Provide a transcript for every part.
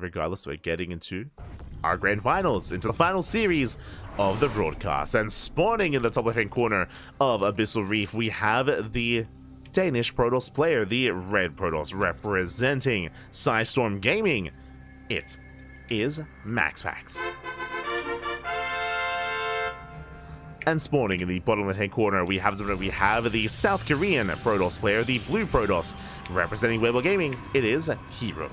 regardless, we're getting into our grand finals, into the final series of the broadcast. And spawning in the top left-hand corner of Abyssal Reef, we have the Danish Protoss player, the Red Protoss, representing Storm Gaming. It is MaxPax. And spawning in the bottom left-hand corner, we have the South Korean Protoss player, the Blue Protoss, representing Weibo Gaming. It is herO.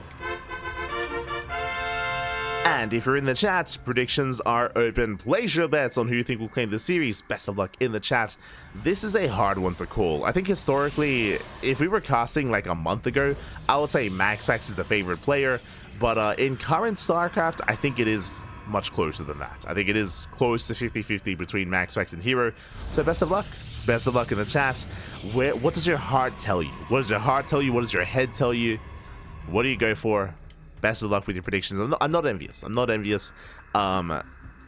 And if you're in the chat, predictions are open. Place your bets on who you think will claim the series. Best of luck in the chat. This is a hard one to call. I think historically, if we were casting like a month ago, I would say MaxPax is the favorite player. But in current StarCraft, I think it is much closer than that. I think it is close to 50-50 between MaxPax and herO. So best of luck. Best of luck in the chat. What does your heart tell you? What does your heart tell you? What does your head tell you? What do you go for? Best of luck with your predictions. I'm not envious. I'm not envious.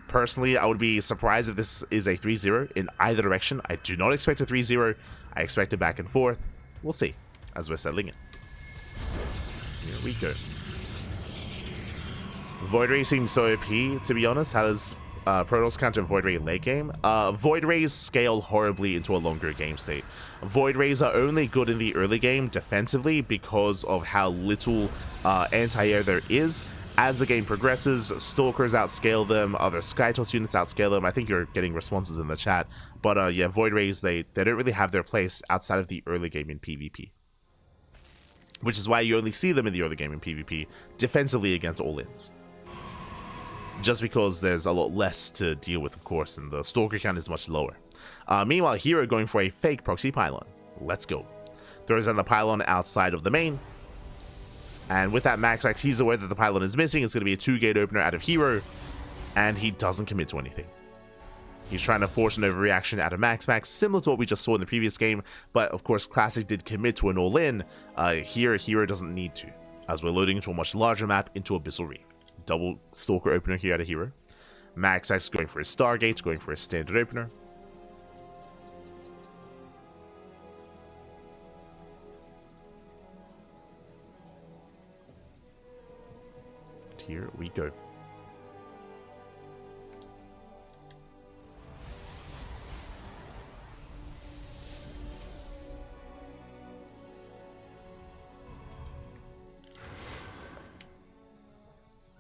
Personally, I would be surprised if this is a 3-0 in either direction. I do not expect a 3-0. I expect it back and forth. We'll see as we're settling in. Here we go. Void Ray seems so OP, to be honest. How does Protoss counter Void Ray late game? Void Rays scale horribly into a longer game state. Void Rays are only good in the early game defensively because of how little anti-air there is. As the game progresses, Stalkers outscale them, other Skytoss units outscale them. I think you're getting responses in the chat. But yeah, Void Rays, they don't really have their place outside of the early game in PvP. Which is why you only see them in the early game in PvP, defensively against all-ins. Just because there's a lot less to deal with, of course, and the Stalker count is much lower. Meanwhile, herO going for a fake proxy pylon. Let's go. Throws down the pylon outside of the main. And with that MaxPax, he's aware that the pylon is missing. It's going to be a 2-gate opener out of herO. And he doesn't commit to anything. He's trying to force an overreaction out of MaxPax, similar to what we just saw in the previous game. But, of course, Classic did commit to an all-in. Here, herO doesn't need to, as we're loading into a much larger map into Abyssal Reef. Double Stalker opener here out of herO. MaxPax is going for his Stargate, going for his standard opener. And here we go.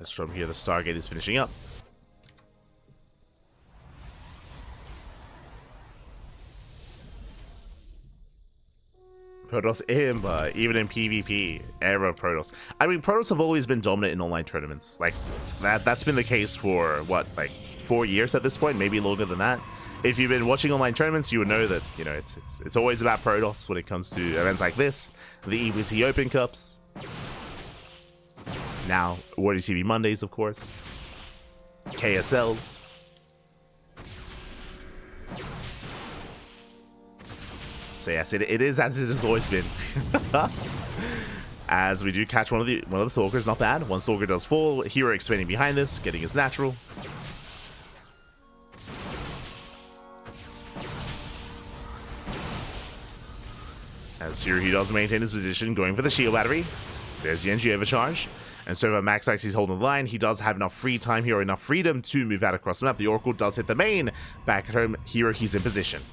As from here, the Stargate is finishing up. Protoss Imba, even in PvP, era Protoss. I mean, Protoss have always been dominant in online tournaments. Like, that's been the case for, what, like 4 years at this point? Maybe longer than that. If you've been watching online tournaments, you would know that, you know, it's always about Protoss when it comes to events like this. The EBT Open Cups. Now, WardiTV Mondays, of course. KSLs. So yes, it is as it has always been. As we do catch one of the Stalkers, not bad. One Stalker does fall. herO expanding behind this, getting his natural. As here he does maintain his position, going for the shield battery. There's the NG overcharge. And so for MaxPax, he's holding the line. He does have enough free time here, enough freedom to move out across the map. The Oracle does hit the main. Back at home, herO, he's in position.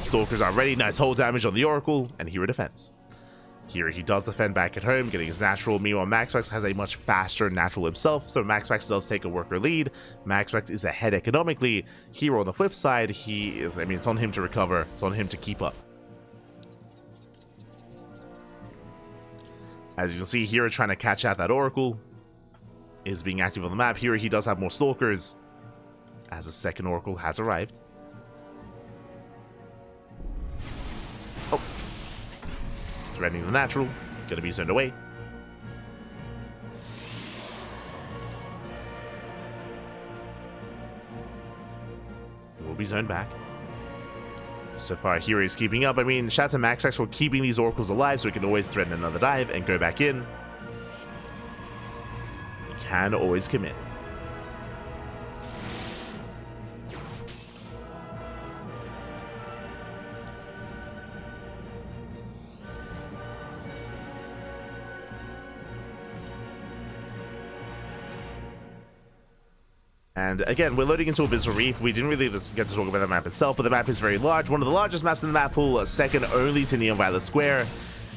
Stalkers are ready. Nice hold damage on the Oracle, and herO defends. Here he does defend back at home, getting his natural. Meanwhile, MaxPax has a much faster natural himself, so MaxPax does take a worker lead. MaxPax is ahead economically. herO on the flip side, he is, I mean, it's on him to recover. It's on him to keep up. As you can see, herO trying to catch out that Oracle is being active on the map. Here he does have more Stalkers, as a second Oracle has arrived. Oh. Threatening the natural. Gonna be zoned away. Will be zoned back. So far, herO is keeping up. I mean, shout out to MaxPax for keeping these Oracles alive so he can always threaten another dive and go back in. He can always commit. And again, we're loading into Abyssal Reef. We didn't really get to talk about the map itself, but the map is very large. One of the largest maps in the map pool, second only to Neon Violet Square.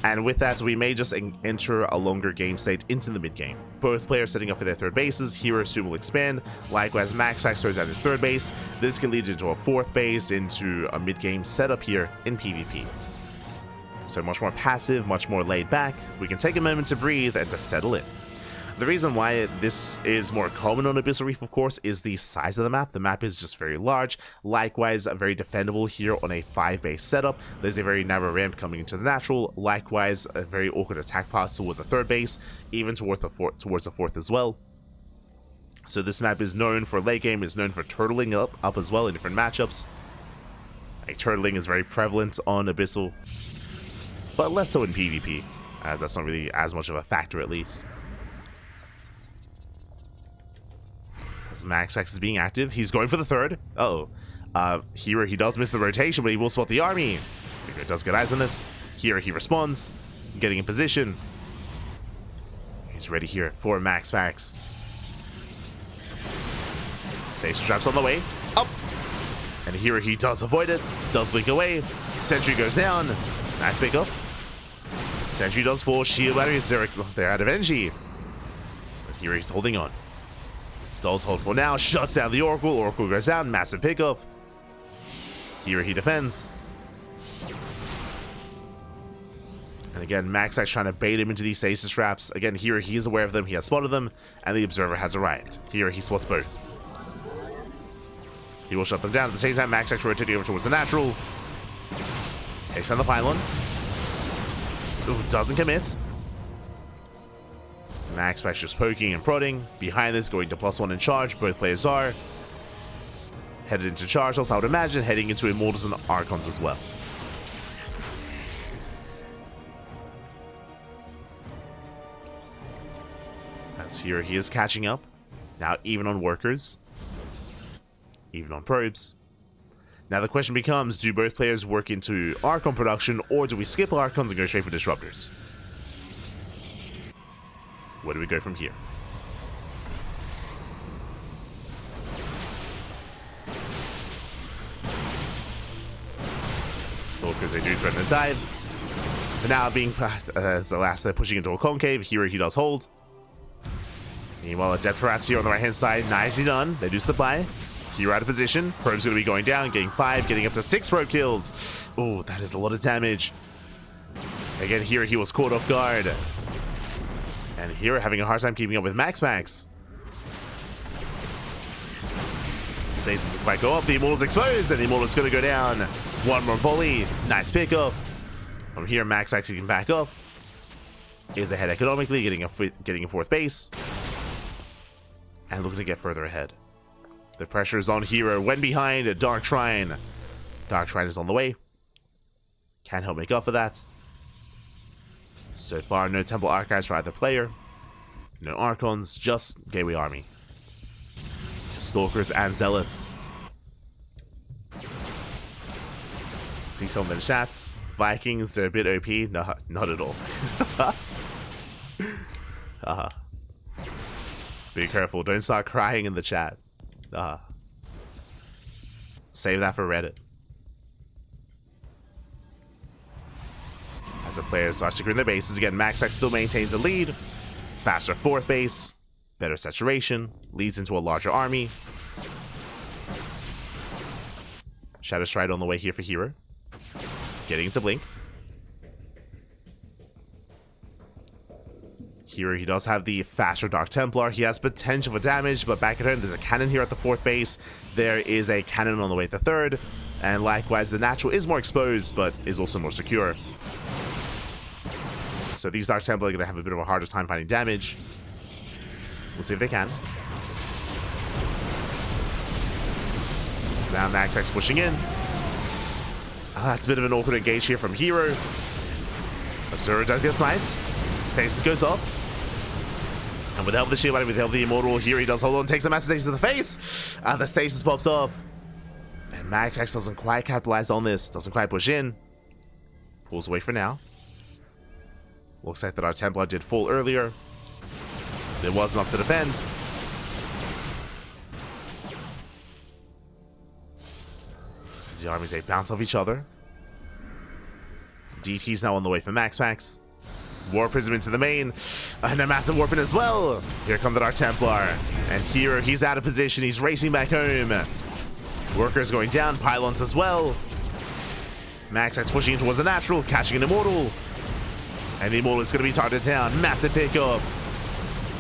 And with that, we may just enter a longer game state into the mid-game. Both players setting up for their third bases. herO soon will expand. Likewise, MaxPax throws out his third base. This can lead into a fourth base, into a mid-game setup here in PvP. So much more passive, much more laid back. We can take a moment to breathe and to settle in. The reason why this is more common on Abyssal Reef, of course, is the size of the map. The map is just very large. Likewise, very defendable here on a 5-base setup. There's a very narrow ramp coming into the natural. Likewise, a very awkward attack path toward the third base, even towards the fourth as well. So this map is known for late game, is known for turtling up as well in different matchups. Like, turtling is very prevalent on Abyssal, but less so in PvP, as that's not really as much of a factor at least. MaxPax is being active. He's going for the third. Here he does miss the rotation, but he will spot the army. He does get eyes on it. Here he responds, getting in position. He's ready here for MaxPax. Station traps on the way. Up! And here he does avoid it. Does blink away. Sentry goes down. Nice pick up. Sentry does fall. Shield batteries, they're out of energy. But here he's holding on. Does hold for now, shuts down the Oracle. Oracle goes down, massive pickup. Here he defends. And again, MaxPax trying to bait him into these stasis traps. Again, here he is aware of them, he has spotted them, and the Observer has arrived. Here he spots both. He will shut them down. At the same time, MaxPax rotating over towards the natural. Takes down the pylon. Ooh, doesn't commit. MaxPax just poking and prodding. Behind this, going to +1 in charge. Both players are headed into charge. Also, I would imagine heading into Immortals and Archons as well. As here, he is catching up. Now, even on workers. Even on probes. Now, the question becomes, do both players work into Archon production, or do we skip Archons and go straight for Disruptors? Where do we go from here? Stalkers, they do threaten to dive. But now being as the last, they're pushing into a concave. Here he does hold. Meanwhile, a depth harass here on the right hand side. Nicely done. They do supply. Here out of position. Probe's going to be going down, getting 5, getting up to 6 probe kills. Oh, that is a lot of damage. Again, here he was caught off guard. And here, having a hard time keeping up with MaxPax. Stasis doesn't quite go up. The Immortal's exposed, and the Immortal's going to go down. One more volley. Nice pickup. From here, MaxPax can back up. Is ahead economically, getting a fourth base. And looking to get further ahead. The pressure is on herO. When behind, a Dark Shrine. Dark Shrine is on the way. Can't help make up for that. So far, no Temple Archives for either player. No Archons, just Gateway Army. Stalkers and Zealots. See some in the chats. Vikings, they're a bit OP. No, not at all. Be careful, don't start crying in the chat. Save that for Reddit. As the players start securing their bases, again, MaxPax still maintains a lead. Faster fourth base, better saturation, leads into a larger army. Shadow Stride on the way here for herO. Getting into Blink. Here he does have the faster Dark Templar. He has potential for damage, but back at home, there's a cannon here at the fourth base. There is a cannon on the way at the third. And likewise, the natural is more exposed, but is also more secure. So these Dark Templar are going to have a bit of a harder time finding damage. We'll see if they can. Now MaxPax pushing in. That's a bit of an awkward engage here from herO. Observer does get sniped. Stasis goes up. And with the help of the shield, with the help of the Immortal, here he does hold on, takes the massive stasis to the face. And the stasis pops off. And MaxPax doesn't quite capitalize on this. Doesn't quite push in. Pulls away for now. Looks like that our Templar did fall earlier. There was enough to defend. The armies, they bounce off each other. DT's now on the way for MaxPax. War Prism into the main, and a massive warping as well. Here come the Dark Templar, and here he's out of position. He's racing back home. Workers going down, pylons as well. MaxPax pushing towards the natural, catching an Immortal, and the Immortal is going to be targeted down. Massive pickup.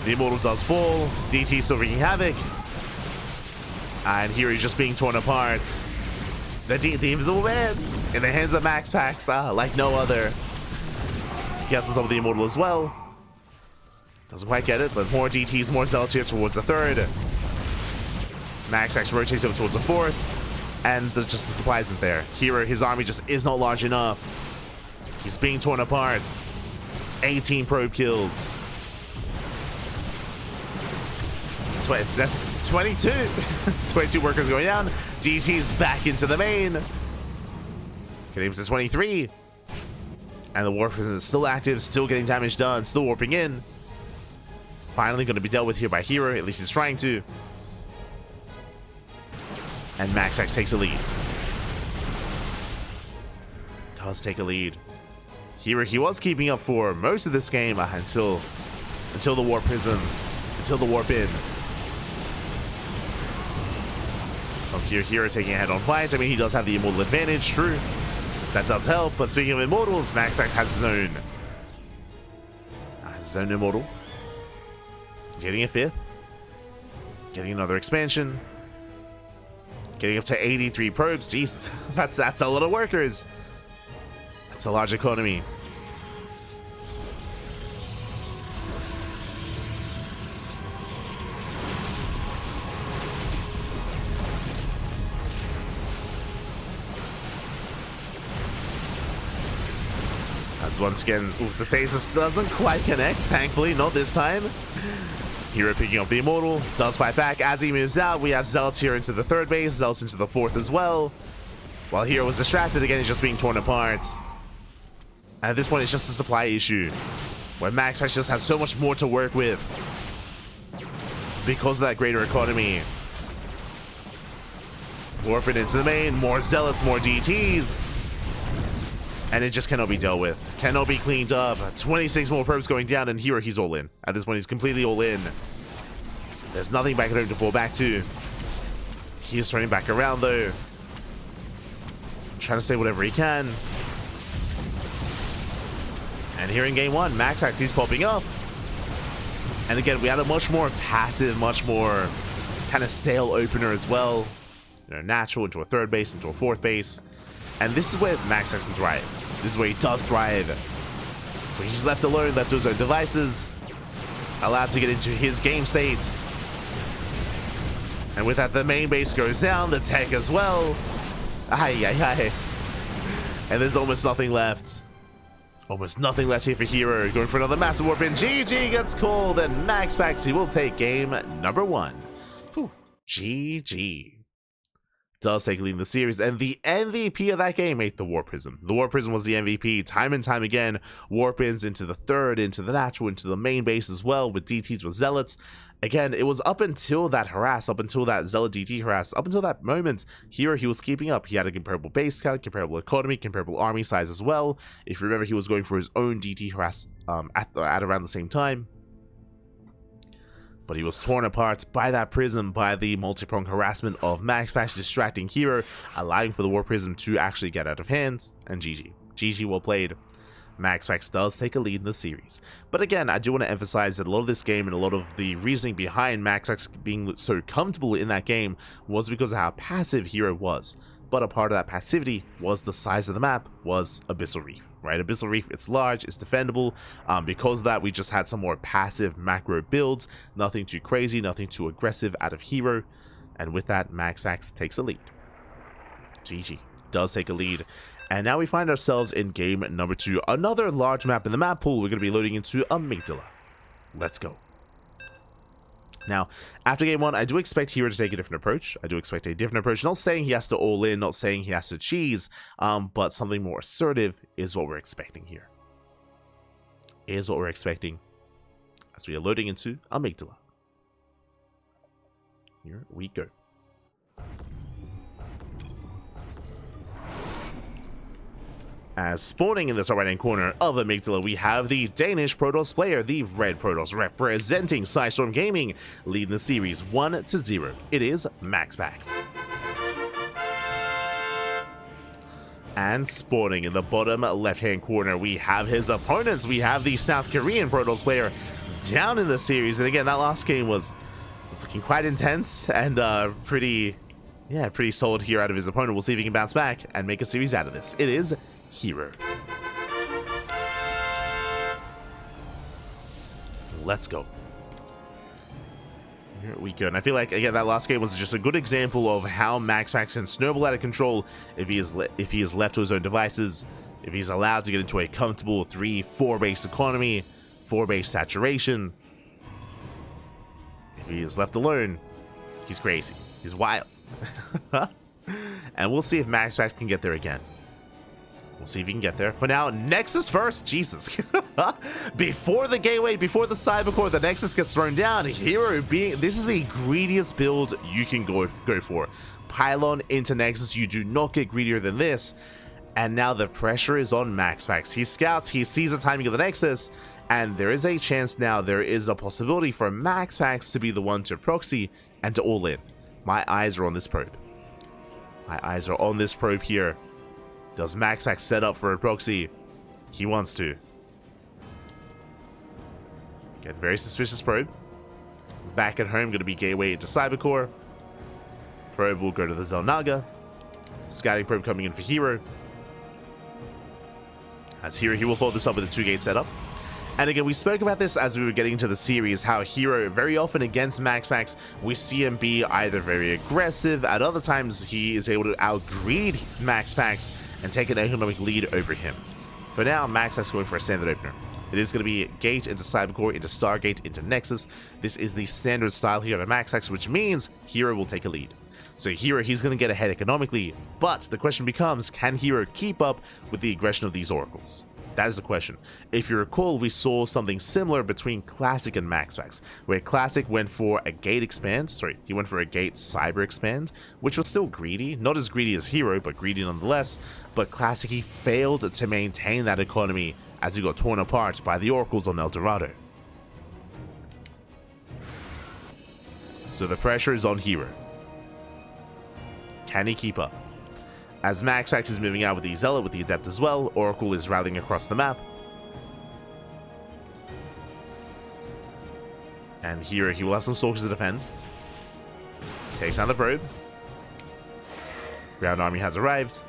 The Immortal does fall. DT still wreaking havoc, and here he's just being torn apart. The Invisible Man in the hands of MaxPax, like no other. Gets on top of the Immortal as well. Doesn't quite get it, but more DTs, more Zealots here towards the third. MaxPax rotates over towards the fourth, and there's just the supply isn't there. herO, his army just is not large enough. He's being torn apart. 18 probe kills. That's 22. 22 workers going down. DT's back into the main. Getting to 23. And the War Prism is still active, still getting damage done, still warping in. Finally going to be dealt with here by herO, at least he's trying to. And MaxPax takes a lead. Does take a lead. herO, he was keeping up for most of this game until the War Prism, until the warp in. Oh, here herO taking a head-on fight. I mean, he does have the Immortal advantage, true. That does help, but speaking of Immortals, MaxPax has his own. Immortal. Getting a fifth. Getting another expansion. Getting up to 83 probes. Jesus, that's a lot of workers. That's a large economy. Once again, the stasis doesn't quite connect, thankfully, not this time. herO picking up the Immortal, does fight back. As he moves out, we have Zealots here into the third base, Zealots into the fourth as well. While herO was distracted, again, he's just being torn apart. And at this point, it's just a supply issue, where MaxPax just has so much more to work with because of that greater economy. Warping into the main, more Zealots, more DTs. And it just cannot be dealt with. Cannot be cleaned up. 26 more probes going down, and herO, he's all in. At this point, he's completely all in. There's nothing back at home to fall back to. He is turning back around, though. Trying to say whatever he can. And here in game one, MaxPax, he's popping up. And again, we had a much more passive, much more kind of stale opener as well. You know, natural into a third base, into a fourth base. And this is where MaxPax can thrive. This is where he does thrive. When he's left alone, left to his own devices, allowed to get into his game state. And with that, the main base goes down, the tech as well. Aye. And there's almost nothing left. Almost nothing left here for herO. Going for another massive warp in. GG gets called, and MaxPax, he will take game number one. Whew. GG. Does take a lead in the series, and the MVP of that game ate the War Prism. The War Prism was the MVP time and time again. Warp-ins into the third, into the natural, into the main base as well, with DTs with Zealots. Again, it was up until that harass, up until that Zealot DT harass, up until that moment, herO, he was keeping up. He had a comparable base count, comparable economy, comparable army size as well. If you remember, he was going for his own DT harass at around the same time. But he was torn apart by that prism, by the multi-pronged harassment of MaxPax distracting herO, allowing for the War Prism to actually get out of hands, and GG. GG, well played. MaxPax does take a lead in the series. But again, I do want to emphasize that a lot of this game and a lot of the reasoning behind MaxPax being so comfortable in that game was because of how passive herO was. But a part of that passivity was the size of the map, was Abyssal Reef. Right, Abyssal Reef, it's large, it's defendable. Because of that, we just had some more passive macro builds. Nothing too crazy, nothing too aggressive out of herO. And with that, MaxPax takes a lead. GG does take a lead. And now we find ourselves in game number 2. Another large map in the map pool. We're going to be loading into Amygdala. Let's go. Now, after game 1, I do expect herO to take a different approach. I do expect a different approach. Not saying he has to all in, not saying he has to cheese, but something more assertive is what we're expecting here. Is what we're expecting as we are loading into Amygdala. Here we go. As spawning in the top right-hand corner of Amygdala, we have the Danish Protoss player, the Red Protoss, representing Psystorm Gaming, leading the series 1-0. It is MaxPax. And spawning in the bottom left-hand corner, we have his opponents. We have the South Korean Protoss player down in the series. And again, that last game was looking quite intense and pretty solid here out of his opponent. We'll see if he can bounce back and make a series out of this. It is herO. Let's go. Here we go. And I feel like, again, that last game was just a good example of how MaxPax can snowball out of control if he is left to his own devices, if he's allowed to get into a comfortable 3-4 base economy, 4 base saturation. If he is left alone, he's crazy. He's wild. And we'll see if MaxPax can get there again. We'll see if he can get there. For now, Nexus first. Jesus. Before the gateway, before the cybercore, the Nexus gets thrown down. herO being... This is the greediest build you can go for. Pylon into Nexus. You do not get greedier than this. And now the pressure is on MaxPax. He scouts. He sees the timing of the Nexus. And there is a chance now. There is a possibility for MaxPax to be the one to proxy and to all in. My eyes are on this probe. My eyes are on this probe here. Does MaxPax set up for a proxy? He wants to. Again, very suspicious probe. Back at home, going to be gateway into cybercore. Probe will go to the Zelnaga. Scouting probe coming in for herO. As herO, he will follow this up with a 2-gate setup. And again, we spoke about this as we were getting into the series, how herO, very often against MaxPax, we see him be either very aggressive, at other times he is able to outgreed MaxPax and take an economic lead over him. For now, MaxPax going for a standard opener. It is going to be gate into cybercore, into Stargate, into Nexus. This is the standard style here at MaxPax, which means herO will take a lead. So herO, he's going to get ahead economically, but the question becomes, can herO keep up with the aggression of these oracles? That is the question. If you recall, we saw something similar between Classic and MaxPax, where Classic went for a gate expand, he went for a gate cyber expand, which was still greedy, not as greedy as herO, but greedy nonetheless, but Classic, he failed to maintain that economy as he got torn apart by the oracles on El Dorado. So the pressure is on herO. Can he keep up? As MaxPax is moving out with the Zealot, with the Adept as well, Oracle is rallying across the map. And here he will have some Stalkers to defend. Takes down the probe. Ground army has arrived.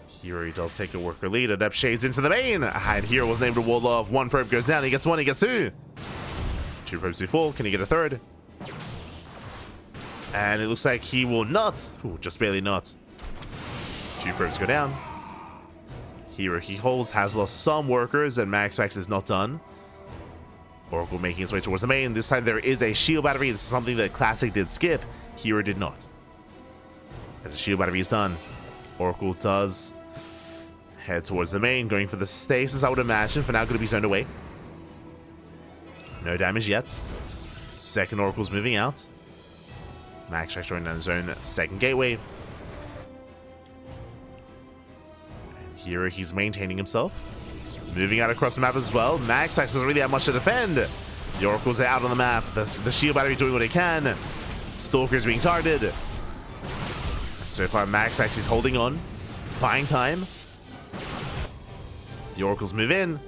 Here he does take a worker lead. Adept shades into the main. And here was able to wall off. 1 probe goes down. He gets 1, he gets 2. 2 probes do fall. Can he get a 3rd? And it looks like he will not. Ooh, just barely not. 2 probes go down. Here he holds, has lost some workers, and MaxPax is not done. Oracle making his way towards the main. This time there is a shield battery. This is something that Classic did skip. herO did not. As the shield battery is done, Oracle does head towards the main, going for the stasis, I would imagine. For now, going to be zoned away. No damage yet. Second Oracle's moving out. MaxPax joining down his own 2nd gateway. And here he's maintaining himself. Moving out across the map as well. MaxPax doesn't really have much to defend. The Oracles are out on the map. The shield battery doing what it can. Stalker's being targeted. So far, MaxPax is holding on. Buying time. The Oracles move in.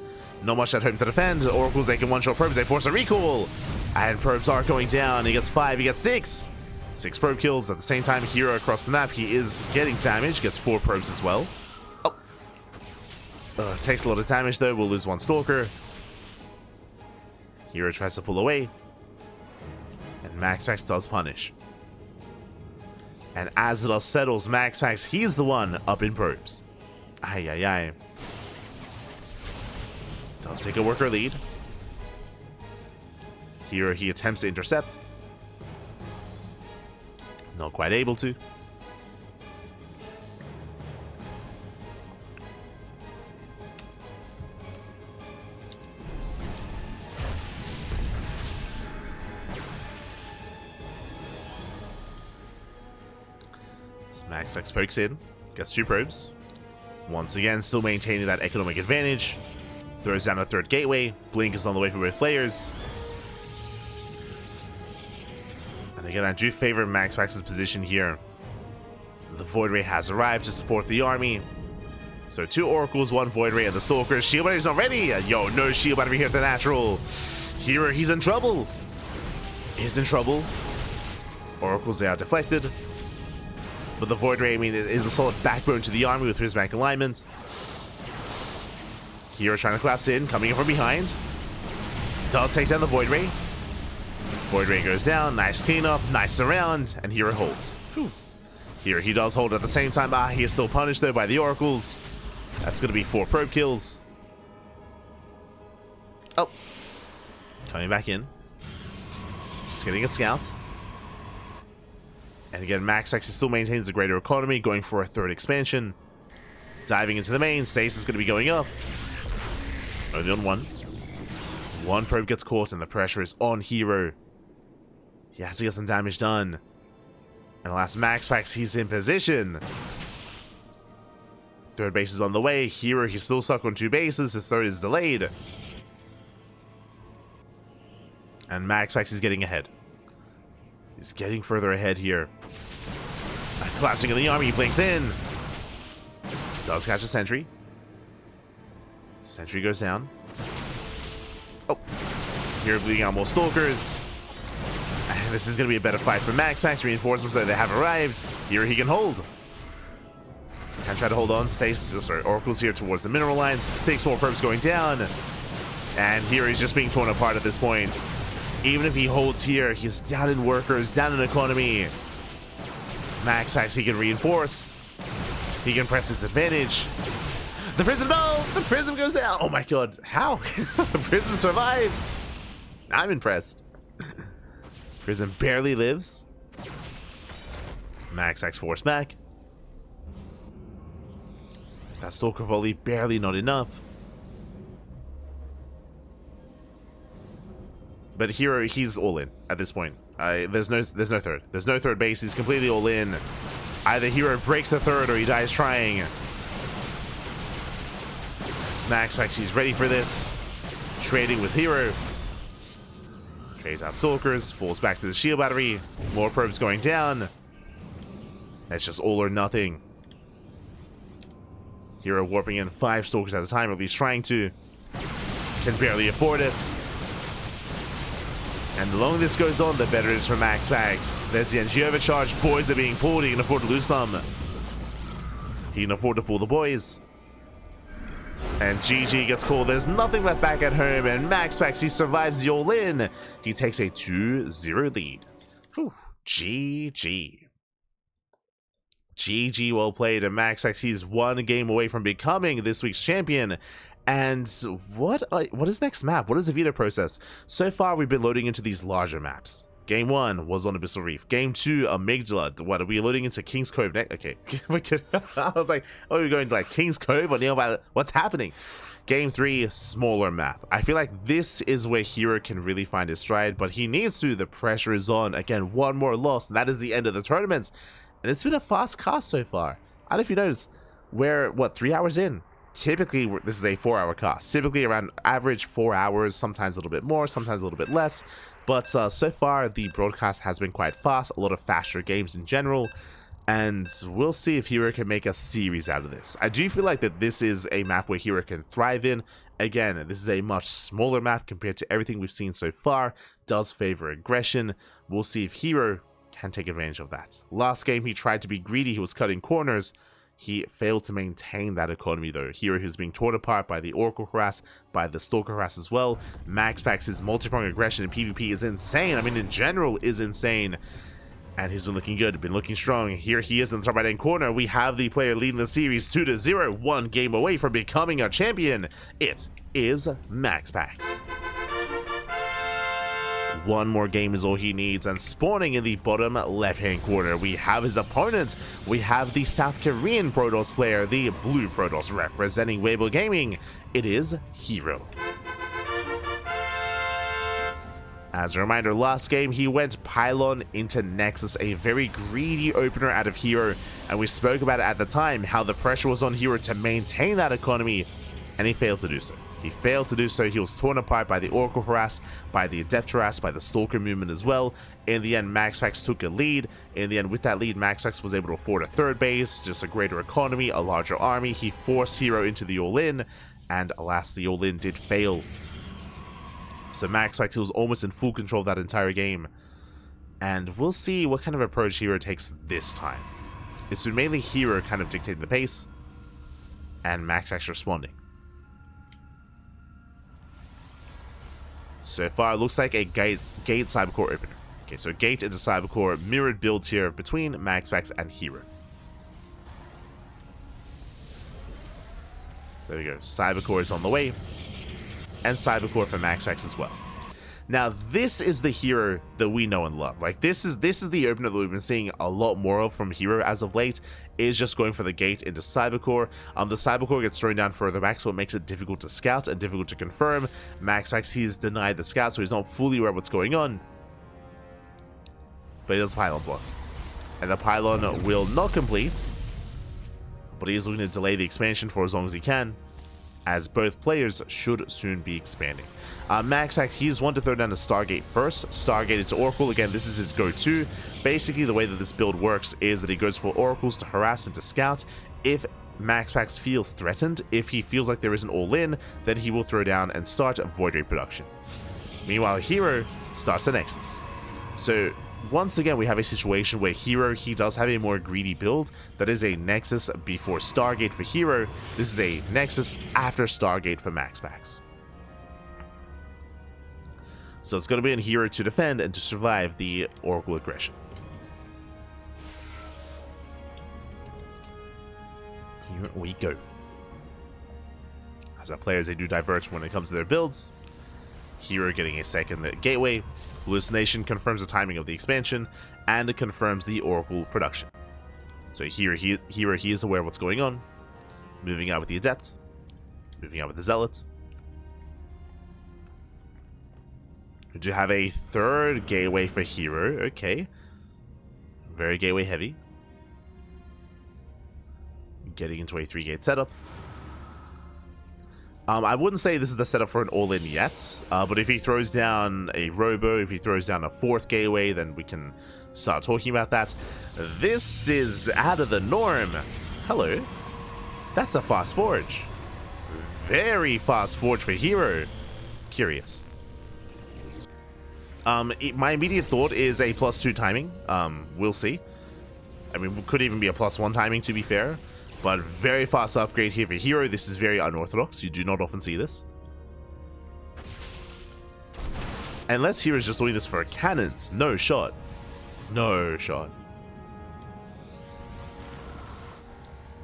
Not much at home to defend. Oracles, they can one-shot probes. They force a recall. And probes are going down. He gets 5. He gets 6. 6 probe kills. At the same time, herO across the map, he is getting damage. Gets 4 probes as well. Oh. Takes a lot of damage though. We'll lose 1 Stalker. herO tries to pull away. And MaxPax does punish. And as it all settles, MaxPax, he's the one up in probes. Ay, ay, ay. Does take a worker lead. herO, he attempts to intercept. Not quite able to. MaxPax pokes in, gets 2 probes. Once again, still maintaining that economic advantage. Throws down a 3rd gateway. Blink is on the way for both players. And again, I do favor MaxPax's position here. The Void Ray has arrived to support the army. So 2 Oracles, 1 Void Ray, and the Stalkers. Shield Battery's not ready. Yo, no Shield Battery here at the natural. herO, he's in trouble. He's in trouble. Oracles, they are deflected. But the Void Ray, I mean, is a solid backbone to the army with prismatic alignment. herO trying to collapse in, coming in from behind. Does take down the Void Ray. Void Ray goes down, nice cleanup, nice surround, and herO holds. Whew. herO, he does hold at the same time. He is still punished though by the Oracles. That's going to be 4 probe kills. Oh. Coming back in. Just getting a scout. And again, MaxPax still maintains the greater economy, going for a 3rd expansion. Diving into the main, Stasis is going to be going up. Only on 1. 1 probe gets caught and the pressure is on herO. He has to get some damage done. And last MaxPax, he's in position. 3rd base is on the way. herO, he's still stuck on 2 bases. His 3rd is delayed. And MaxPax is getting ahead. He's getting further ahead here. Collapsing in the army, he blinks in. Does catch a sentry. Sentry goes down. Oh. Here bleeding out more Stalkers. And this is going to be a better fight for MaxPax. Reinforcements, so they have arrived. Here he can hold. Can try to hold on. Oracle's here towards the mineral lines. 6 more probes going down. And here he's just being torn apart at this point. Even if he holds here, he's down in workers, down in economy. MaxPax, he can reinforce. He can press his advantage. The Prism, no! The Prism goes down! Oh my god, how? The Prism survives! I'm impressed. Prism barely lives. MaxPax forced back. That Stalker volley barely not enough. But herO, he's all in at this point. There's no 3rd. There's no 3rd base. He's completely all in. Either herO breaks the 3rd or he dies trying. MaxPax, he's ready for this. Trading with herO. Trades out Stalkers. Falls back to the shield battery. More probes going down. That's just all or nothing. herO warping in 5 Stalkers at a time, or at least trying to. Can barely afford it. And the longer this goes on, the better it is for MaxPax. There's the NG overcharge. Boys are being pulled. He can afford to lose some. He can afford to pull the boys. And GG gets called. There's nothing left back at home. And MaxPax, he survives the all-in. He takes a 2-0 lead. Whew. GG. GG, well played. And MaxPax, he's 1 game away from becoming this week's champion. And what is next map? What is the veto process? So far, we've been loading into these larger maps. Game 1 was on Abyssal Reef. Game 2, Amygdala. What, are we loading into King's Cove next? Okay. I was like, oh, we're going to like King's Cove or nearby. What's happening? Game 3, smaller map. I feel like this is where herO can really find his stride, but he needs to. The pressure is on. Again, 1 more loss, and that is the end of the tournament. And it's been a fast cast so far. I don't know if you noticed, we're, what, 3 hours in? Typically, this is a 4-hour cast. Typically around average 4 hours, sometimes a little bit more, sometimes a little bit less. But so far, the broadcast has been quite fast, a lot of faster games in general. And we'll see if herO can make a series out of this. I do feel like that this is a map where herO can thrive in. Again, this is a much smaller map compared to everything we've seen so far. Does favor aggression. We'll see if herO can take advantage of that. Last game, he tried to be greedy. He was cutting corners. He failed to maintain that economy though. herO, who's being torn apart by the Oracle harass, by the Stalker harass as well. MaxPax's multi-pronged aggression in PvP is insane. I mean, in general, is insane. And he's been looking good, been looking strong. Here he is in the top right-hand corner. We have the player leading the series 2-0, 1 game away from becoming a champion. It is MaxPax. 1 more game is all he needs, and spawning in the bottom left-hand corner, we have his opponent. We have the South Korean Protoss player, the Blue Protoss representing Weibo Gaming. It is herO. As a reminder, last game he went Pylon into Nexus, a very greedy opener out of herO, and we spoke about it at the time, how the pressure was on herO to maintain that economy, and he failed to do so. He failed to do so. He was torn apart by the Oracle harass, by the Adept harass, by the Stalker movement as well. In the end, MaxPax took a lead. In the end, with that lead, MaxPax was able to afford a third base, just a greater economy, a larger army. He forced herO into the all-in, and alas, the all-in did fail. So MaxPax was almost in full control of that entire game. And we'll see what kind of approach herO takes this time. It's been mainly herO kind of dictating the pace, and MaxPax responding. So far, it looks like a gate Cybercore opener. Okay, so gate into Cybercore, mirrored builds here between MaxPax and herO. There we go. Cybercore is on the way, and Cybercore for MaxPax as well. Now, this is the herO that we know and love. Like, this is the opener that we've been seeing a lot more of from herO as of late, is just going for the gate into Cybercore. The Cybercore gets thrown down further back, so it makes it difficult to scout and difficult to confirm. MaxPax, he's denied the scout, so he's not fully aware of what's going on. But he does pylon block. And the pylon will not complete, but he is looking to delay the expansion for as long as he can, as both players should soon be expanding. MaxPax, he's one to throw down a Stargate first. Stargate into Oracle. Again, this is his go-to. Basically, the way that this build works is that he goes for Oracles to harass and to scout. If MaxPax feels threatened, if he feels like there is an all-in, then he will throw down and start Void Ray production. Meanwhile, herO starts a Nexus. So, once again, we have a situation where herO, he does have a more greedy build. That is a Nexus before Stargate for herO. This is a Nexus after Stargate for MaxPax. So it's going to be in herO to defend and to survive the Oracle aggression. Here we go. As our players, they do diverge when it comes to their builds. herO getting a second gateway. Hallucination confirms the timing of the expansion, and it confirms the Oracle production. So herO, he is aware of what's going on. Moving out with the Adept. Moving out with the Zealot. Could you have a third gateway for herO? Okay. Very gateway heavy. Getting into a 3-gate setup. I wouldn't say this is the setup for an all-in yet, but if he throws down a Robo, if he throws down a 4th gateway, then we can start talking about that. This is out of the norm. Hello. That's a fast forge. Very fast forge for herO. Curious. My immediate thought is a +2 timing. We'll see. I mean, it could even be a +1 timing, to be fair. But very fast upgrade here for herO. This is very unorthodox. You do not often see this. Unless herO's just doing this for cannons. No shot. No shot.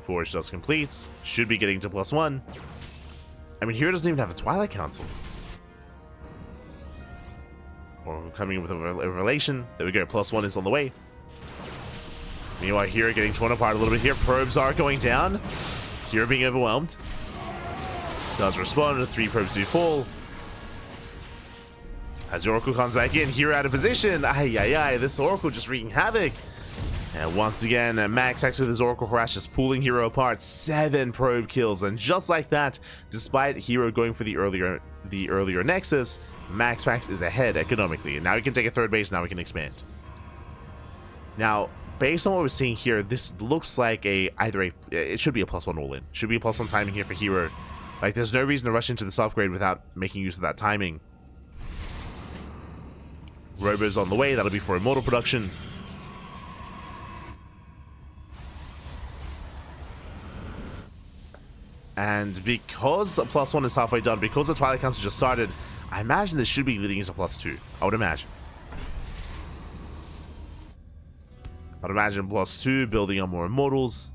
Forge does complete. Should be getting to +1. I mean, herO doesn't even have a Twilight Council. Or coming in with a relation. There we go. +1 is on the way. Meanwhile, herO getting torn apart a little bit here. Probes are going down. herO being overwhelmed. Does respond. 3 probes do fall. As the Oracle comes back in, herO out of position. Ay. This Oracle just wreaking havoc. And once again, MaxPax with his Oracle harass just pulling herO apart. 7 probe kills. And just like that, despite herO going for the earlier Nexus, MaxPax is ahead economically. And now we can take a 3rd base. Now we can expand. Now, based on what we're seeing here, this looks like it should be a +1 all-in. Should be a +1 timing here for herO. Like, there's no reason to rush into this upgrade without making use of that timing. Robo's on the way. That'll be for Immortal production. And because +1 is halfway done, because the Twilight Council just started, I imagine this should be leading into +2. I would imagine. I'd imagine +2, building on more Immortals.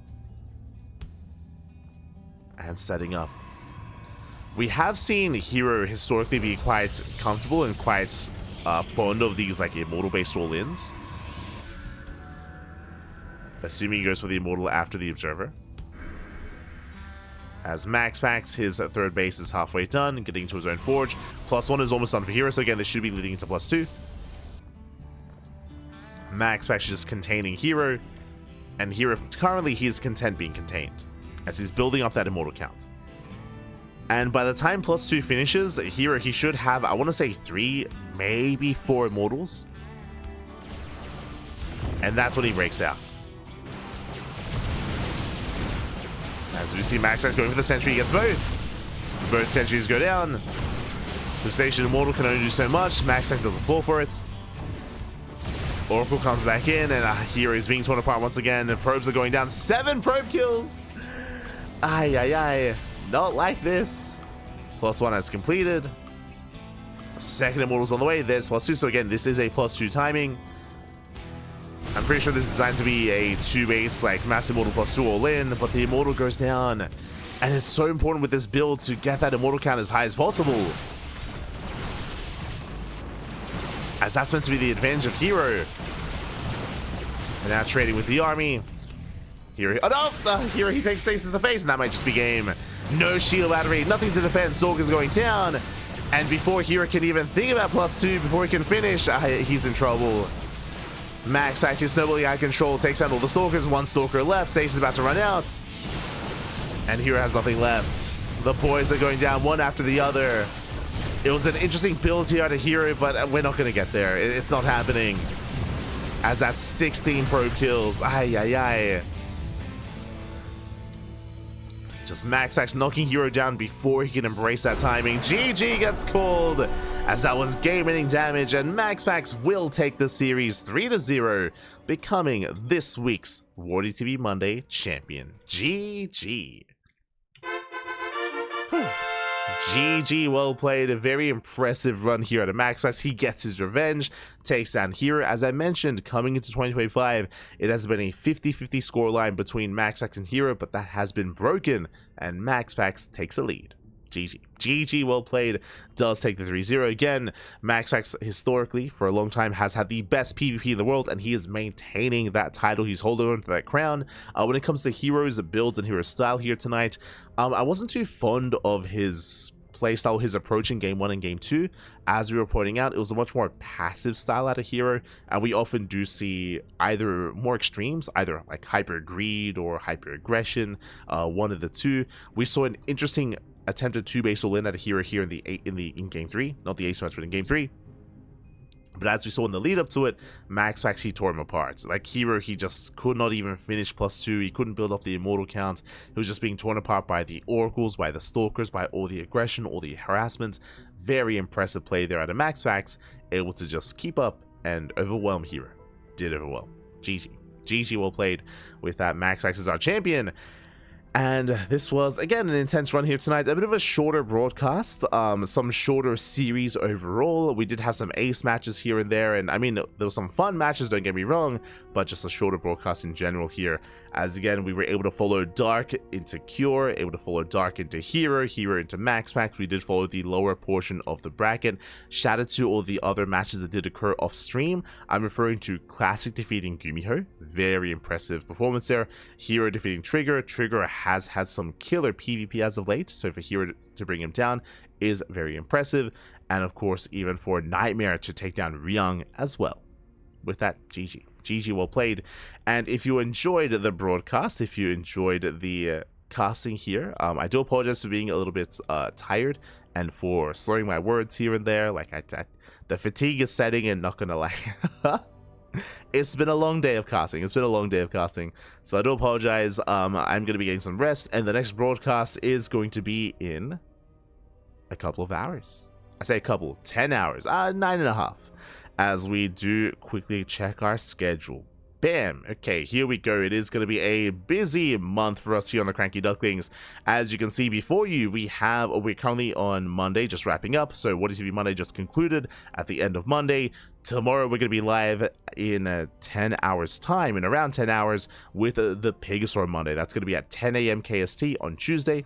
And setting up. We have seen herO historically be quite comfortable and quite fond of these like Immortal-based all-ins. Assuming he goes for the Immortal after the Observer. As MaxPax, his third base is halfway done, getting to his own forge. +1 is almost done for herO, so again, this should be leading into +2. MaxPax is just containing herO, and herO, currently he's content being contained, as he's building up that immortal count. And by the time +2 finishes, herO, he should have, I want to say 3, maybe 4 immortals. And that's when he breaks out. As we see MaxPax going for the sentry, he gets both. Both sentries go down. The Station Immortal can only do so much. MaxPax doesn't fall for it. Oracle comes back in, and herO is being torn apart once again. The probes are going down. 7 probe kills! Ay, ay, ay. Not like this. +1 has completed. Second Immortal's on the way. There's +2. So again, this is a +2 timing. I'm pretty sure this is designed to be a 2-base, like Mass Immortal +2 all in, but the Immortal goes down. And it's so important with this build to get that Immortal count as high as possible, as that's meant to be the advantage of herO. And now trading with the army. herO, oh no! herO, he takes stasis to the face, and that might just be game. No shield battery, nothing to defend, Stalker's going down. And before herO can even think about +2, before he can finish, he's in trouble. MaxPax is snowballing out of control, takes out all the Stalkers, 1 Stalker left, Station's about to run out. And herO has nothing left. The boys are going down one after the other. It was an interesting build here out of herO, but we're not going to get there. It's not happening. As that's 16 probe kills. Ay, ay, ay. Just MaxPax knocking herO down before he can embrace that timing. GG gets called, as that was game-ending damage, and MaxPax will take the series 3-0, becoming this week's WardiTV Monday champion. GG. GG, well played. A very impressive run here at a MaxPax. He gets his revenge, takes down herO. As I mentioned, coming into 2025, it has been a 50-50 scoreline between MaxPax and herO, but that has been broken, and MaxPax takes a lead. GG. GG, well played, does take the 3-0. Again, MaxPax historically, for a long time, has had the best PvP in the world, and he is maintaining that title. He's holding on to that crown. When it comes to herO's builds and herO style here tonight, I wasn't too fond of his playstyle, his approach in Game 1 and Game 2. As we were pointing out, it was a much more passive style out of herO, and we often do see either more extremes, either like hyper greed or hyper aggression, one of the two. We saw an interesting attempted 2-base all in at a herO here in Game 3, not the ace match, but in Game 3. But as we saw in the lead up to it, MaxPax, he tore him apart. Like herO, he just could not even finish +2. He couldn't build up the immortal count. He was just being torn apart by the oracles, by the stalkers, by all the aggression, all the harassment. Very impressive play there out of MaxPax, able to just keep up and overwhelm herO. Did overwhelm. GG. GG, well played. With that, MaxPax is our champion. And this was, again, an intense run here tonight. A bit of a shorter broadcast, some shorter series overall. We did have some ace matches here and there, and I mean, there were some fun matches, don't get me wrong, but just a shorter broadcast in general here. As again, we were able to follow Dark into Cure, able to follow Dark into herO, herO into MaxPax. We did follow the lower portion of the bracket. Shout out to all the other matches that did occur off stream. I'm referring to Classic defeating Gumiho. Very impressive performance there. herO defeating Trigger. Trigger has had some killer PvP as of late, so for herO to bring him down is very impressive. And of course, even for Nightmare to take down Ryung as well. With that, GG. GG, well played. And if you enjoyed the broadcast, if you enjoyed the casting here, I do apologize for being a little bit tired and for slurring my words here and there. Like, the fatigue is setting in, not gonna lie. It's been a long day of casting. It's been a long day of casting. So I do apologize. I'm going to be getting some rest, and the next broadcast is going to be in a couple of hours. I say a couple, 10 hours, 9.5, as we do quickly check our schedule. Bam. Okay, here we go. It is going to be a busy month for us here on the CranKy Ducklings. As you can see before you, we're currently on Monday, just wrapping up. So WardiTV Monday just concluded at the end of Monday. Tomorrow we're going to be live in 10 hours time, in around 10 hours, with the Pegasaur Monday. That's going to be at 10 a.m. KST on Tuesday.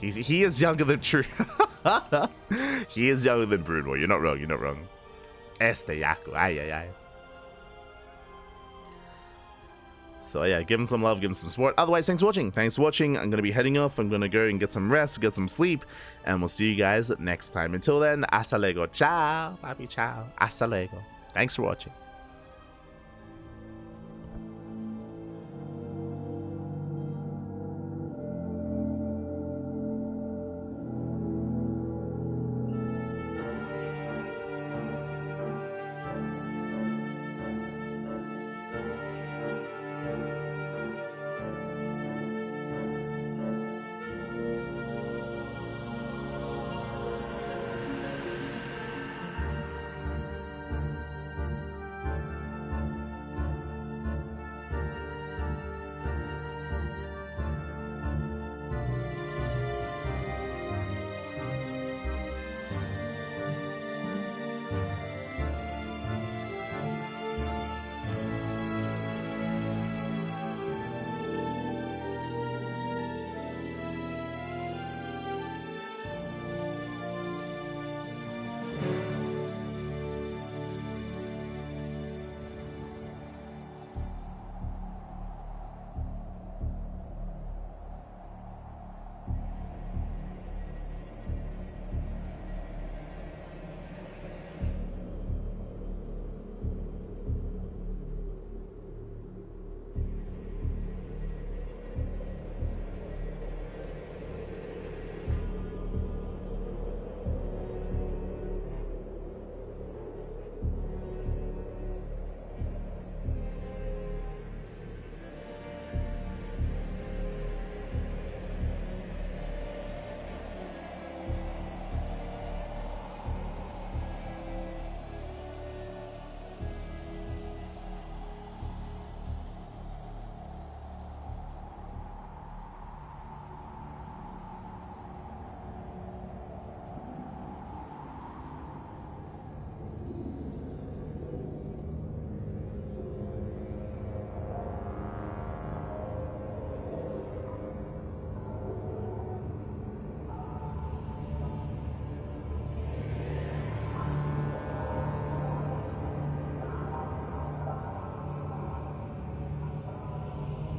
He is younger than True. He is younger than Broodboy. You're not wrong. You're not wrong. Yaku. Ay. So yeah, give him some love, give him some support. Otherwise, thanks for watching. Thanks for watching. I'm going to be heading off. I'm going to go and get some rest, get some sleep, and we'll see you guys next time. Until then, hasta luego. Ciao. Papi, ciao. Hasta luego. Thanks for watching.